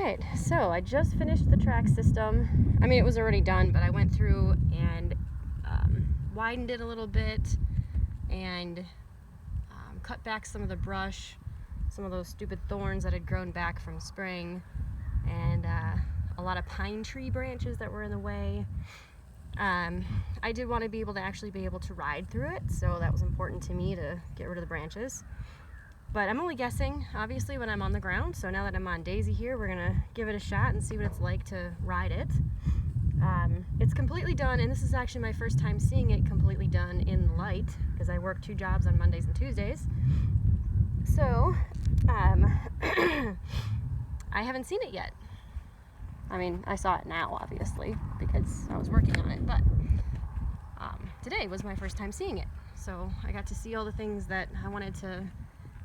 Alright, so I just finished the track system. I mean, it was already done, but I went through and widened it a little bit and cut back some of the brush, some of those stupid thorns that had grown back from spring, and a lot of pine tree branches that were in the way. I did want to be able to actually be able to ride through it, so that was important to me to get rid of the branches. But I'm only guessing, obviously, when I'm on the ground, so now that I'm on Daisy here, we're gonna give it a shot and see what it's like to ride it. It's completely done, and this is actually my first time seeing it completely done in light, because I work 2 jobs on Mondays and Tuesdays. So, I haven't seen it yet. I mean, I saw it now, obviously, because I was working on it, but today was my first time seeing it. So I got to see all the things that I wanted to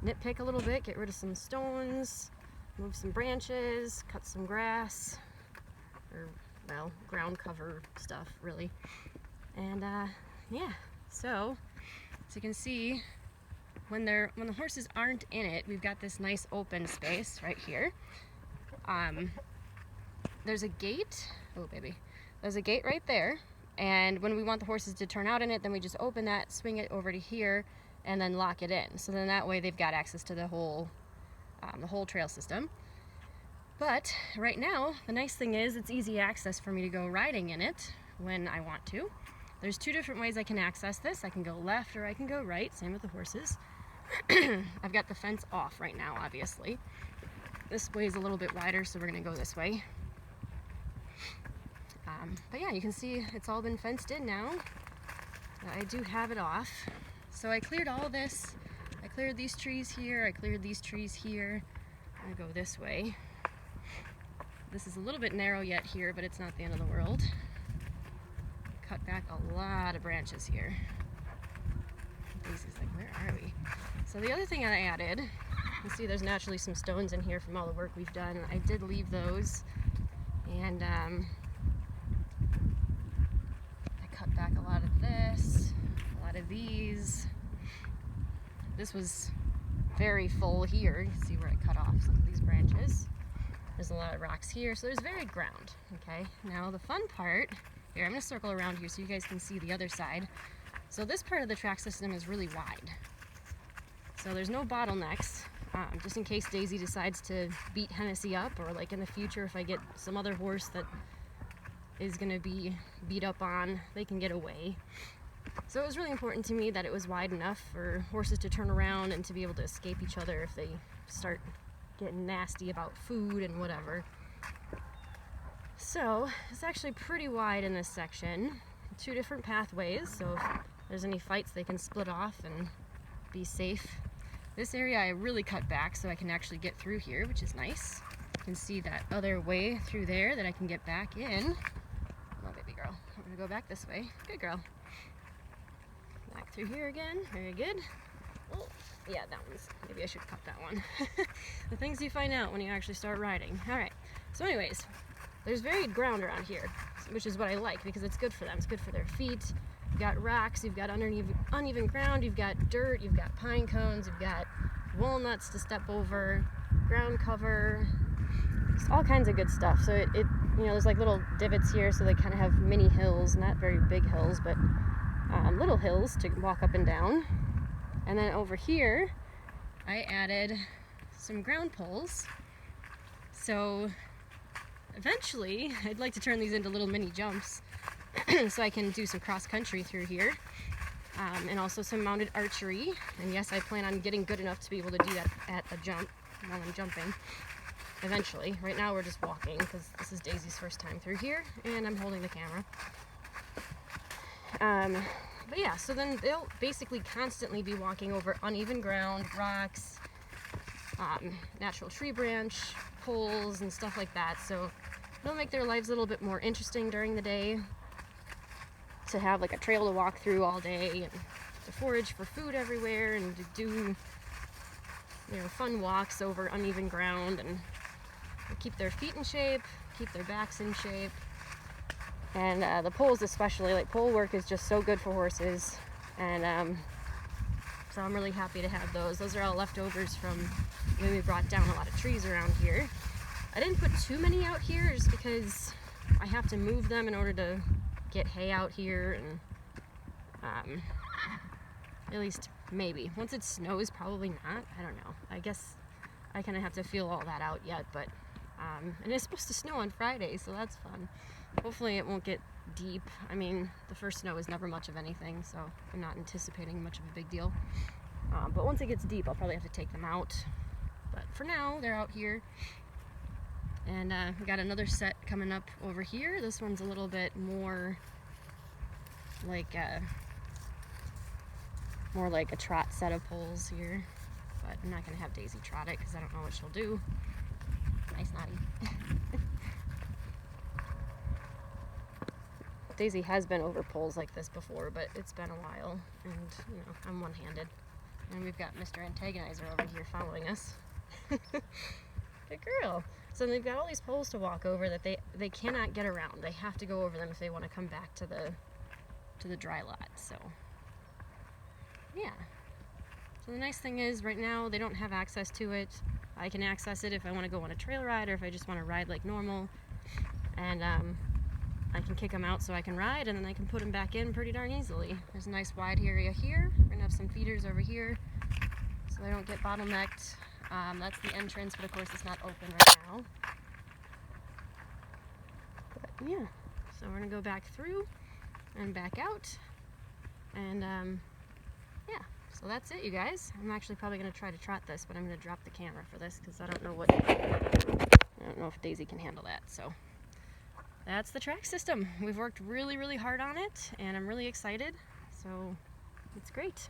nitpick a little bit, get rid of some stones, move some branches, cut some grass, or, well, ground cover stuff, really. And yeah, so as you can see, when the horses aren't in it, we've got this nice open space right here. There's a gate, oh baby, there's a gate right there, and when we want the horses to turn out in it, then we just open that, swing it over to here, and then lock it in. So then that way they've got access to the whole trail system. But right now, the nice thing is it's easy access for me to go riding in it when I want to. There's 2 different ways I can access this. I can go left or I can go right, same with the horses. I've got the fence off right now, obviously. This way is a little bit wider, so we're gonna go this way. But yeah, you can see it's all been fenced in now. I do have it off. So I cleared all this. I cleared these trees here, I cleared these trees here. I'm gonna go this way. This is a little bit narrow yet here, but it's not the end of the world. Cut back a lot of branches here. Daisy's like, where are we? So the other thing I added, you see there's naturally some stones in here from all the work we've done. I did leave those, and I cut back a lot of this, a lot of these. This was very full here. You can see where I cut off some of these branches. There's a lot of rocks here, so there's varied ground, okay? Now the fun part, here I'm gonna circle around here so you guys can see the other side. So this part of the track system is really wide. So there's no bottlenecks, just in case Daisy decides to beat Hennessy up, or like in the future if I get some other horse that is gonna be beat up on, they can get away. So it was really important to me that it was wide enough for horses to turn around and to be able to escape each other if they start getting nasty about food and whatever. So it's actually pretty wide in this section. 2 different pathways, so if there's any fights they can split off and be safe. This area I really cut back so I can actually get through here, which is nice. You can see that other way through there that I can get back in. Come on, baby girl. I'm gonna go back this way. Good girl. Back through here again. Very good. Oh, yeah, that one's, maybe I should cut that one. The things you find out when you actually start riding. Alright, so anyways, there's varied ground around here, which is what I like because it's good for them. It's good for their feet. You've got rocks, you've got uneven ground, you've got dirt, you've got pine cones, you've got walnuts to step over, ground cover, just all kinds of good stuff. So it you know, there's like little divots here, so they kind of have mini hills, not very big hills, but little hills to walk up and down. And then over here, I added some ground poles. So eventually, I'd like to turn these into little mini jumps so I can do some cross country through here. And also some mounted archery. And yes, I plan on getting good enough to be able to do that at a jump while I'm jumping. Eventually. Right now we're just walking because this is Daisy's first time through here and I'm holding the camera. But yeah, so then they'll basically constantly be walking over uneven ground, rocks, natural tree branch, poles, and stuff like that. So it'll make their lives a little bit more interesting during the day, to have like a trail to walk through all day, and to forage for food everywhere, and to do, you know, fun walks over uneven ground, and keep their feet in shape, keep their backs in shape. And the poles especially, like pole work is just so good for horses, and so I'm really happy to have those. Those are all leftovers from when we brought down a lot of trees around here. I didn't put too many out here just because I have to move them in order to get hay out here, and at least maybe. Once it snows, probably not. I don't know. I guess I kind of have to feel all that out yet, but and it's supposed to snow on Friday, so that's fun. Hopefully it won't get deep. I mean, the first snow is never much of anything, so I'm not anticipating much of a big deal. But once it gets deep, I'll probably have to take them out. But for now, they're out here. And we got another set coming up over here. This one's a little bit more like a trot set of poles here. But I'm not going to have Daisy trot it because I don't know what she'll do. Nice, Naughty. Daisy has been over poles like this before, but it's been a while, and you know, I'm one-handed. And we've got Mr. Antagonizer over here following us. Good girl. So they've got all these poles to walk over that they cannot get around. They have to go over them if they want to come back to the dry lot. So yeah. So the nice thing is right now they don't have access to it. I can access it if I want to go on a trail ride or if I just want to ride like normal. And I can kick them out so I can ride, and then I can put them back in pretty darn easily. There's a nice wide area here. We're gonna have some feeders over here so they don't get bottlenecked. That's the entrance, but of course it's not open right now. But yeah, so we're gonna go back through and back out, and yeah, so that's it, you guys. I'm actually probably gonna try to trot this, but I'm gonna drop the camera for this because I don't know if Daisy can handle that. So that's the track system. We've worked really, really hard on it, and I'm really excited. So it's great.